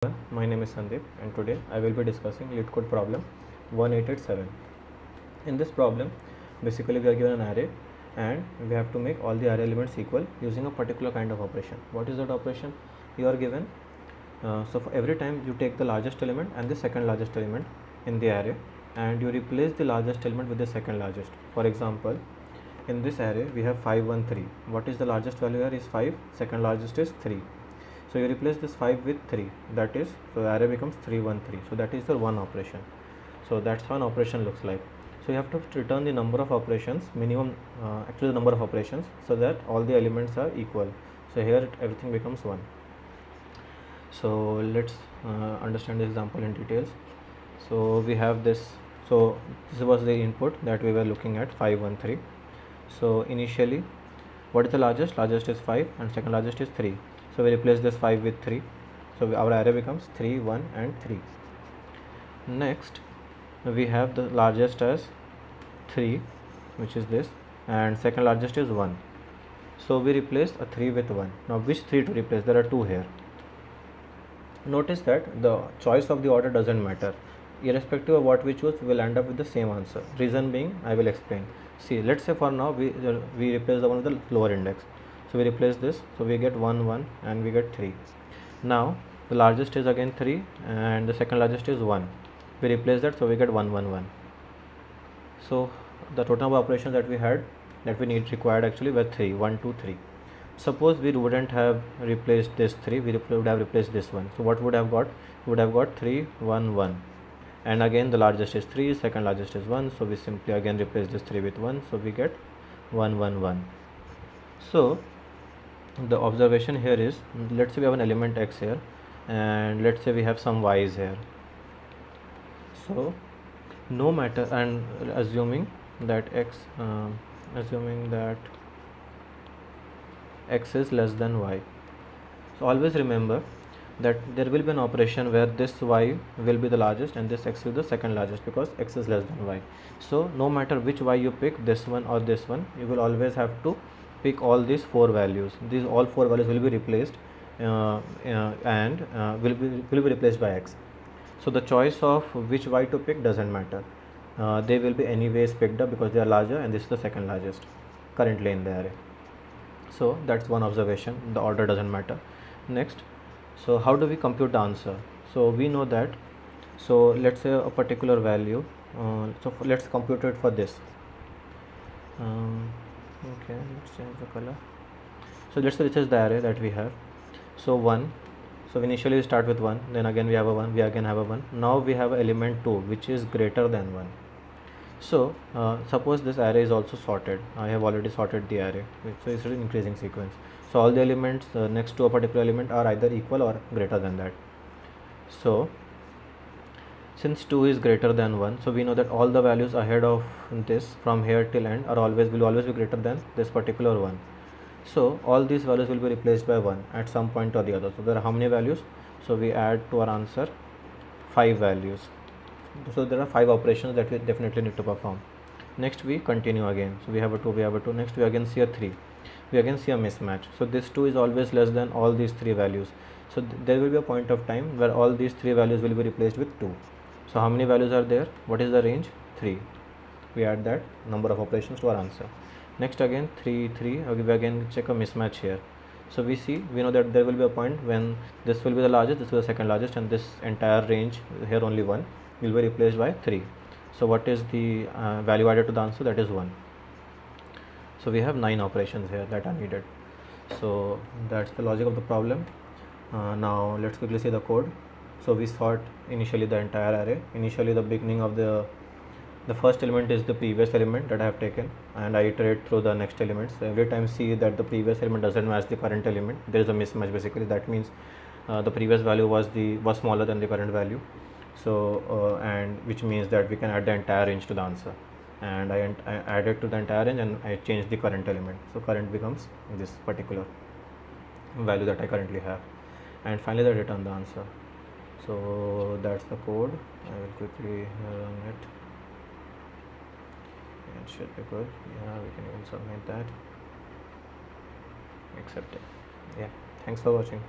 My name is Sandeep and today I will be discussing LeetCode problem 1887. In this problem, basically we are given an array and we have to make all the array elements equal using a particular kind of operation. What is that operation? You are given, so for every time you take the largest element and the second largest element in the array and you replace the largest element with the second largest. For example, in this array we have 5, 1, 3. What is the largest value here is 5, second largest is 3. So you replace this 5 with 3, that is, so the array becomes 3, 1, 3. So that is the one operation. So that's how an operation looks like. So you have to return the number of operations, minimum, actually the number of operations, so that all the elements are equal. So here everything becomes 1. So let's understand the example in details. So we have this, so this was the input that we were looking at, 5, 1, 3. So initially, what is the largest? Largest is 5 and second largest is 3. So we replace this 5 with 3. So our array becomes 3, 1 and 3. Next, we have the largest as 3, which is this, and second largest is 1. So we replace a 3 with 1. Now which 3 to replace? There are 2 here. Notice that the choice of the order doesn't matter. Irrespective of what we choose, we will end up with the same answer. Reason being, I will explain. See, let's say for now we replace the one with the lower index. So we replace this, so we get 1, 1 and we get 3. Now the largest is again 3 and the second largest is 1. We replace that, so we get 1, 1, 1. So the total number of operations that we had, that we required actually were 3, 1, 2, 3. Suppose we wouldn't have replaced this 3, we would have replaced this one. So what would have got? We would have got 3, 1, 1. And again the largest is 3, second largest is 1. So we simply again replace this 3 with 1. So we get 1, 1, 1. So the observation here is, let's say we have an element x here and let's say we have some y's here. So no matter, and assuming that x is less than y. So always remember that there will be an operation where this y will be the largest and this x will be the second largest, because x is less than y. So no matter which y you pick, this one or this one, you will always have to pick all these 4 values. These all 4 values will be replaced and will be replaced by x. So the choice of which y to pick doesn't matter. They will be anyways picked up because they are larger and this is the second largest currently in the array. So that's one observation, the order doesn't matter. Next, so how do we compute the answer? So we know that, so let's say a particular value, so let's compute it for this. Okay, let's change the color. So let's say this is the array that we have. So 1, so initially we start with 1, then again we have a 1, we again have a 1. Now we have element 2 which is greater than 1. So suppose this array is also sorted. I have already sorted the array, so it's an increasing sequence. So all the elements next to a particular element are either equal or greater than that. So since 2 is greater than 1, so we know that all the values ahead of this from here till end will always be greater than this particular one. So all these values will be replaced by 1 at some point or the other. So there are how many values? So we add to our answer 5 values. So there are 5 operations that we definitely need to perform. Next we continue again. So we have a 2, we have a 2. Next we again see a 3. We again see a mismatch. So this 2 is always less than all these 3 values. So there will be a point of time where all these 3 values will be replaced with 2. So how many values are there? What is the range? 3. We add that number of operations to our answer. Next again 3, 3. Okay, we again check a mismatch here. So we know that there will be a point when this will be the largest, this will be the second largest, and this entire range here only 1 will be replaced by 3. So what is the value added to the answer? That is 1. So we have 9 operations here that are needed. So that's the logic of the problem. Now let's quickly see the code. So we sort initially the entire array. Initially the beginning of the first element is the previous element that I have taken, and I iterate through the next elements. So every time see that the previous element doesn't match the current element, there is a mismatch basically. That means the previous value was smaller than the current value. So and which means that we can add the entire range to the answer, and I added to the entire range and I changed the current element. So current becomes this particular value that I currently have, and finally I return the answer. So that's the code. I will quickly run it. It should be good. Yeah, we can even submit that. Accept it. Yeah, thanks for watching.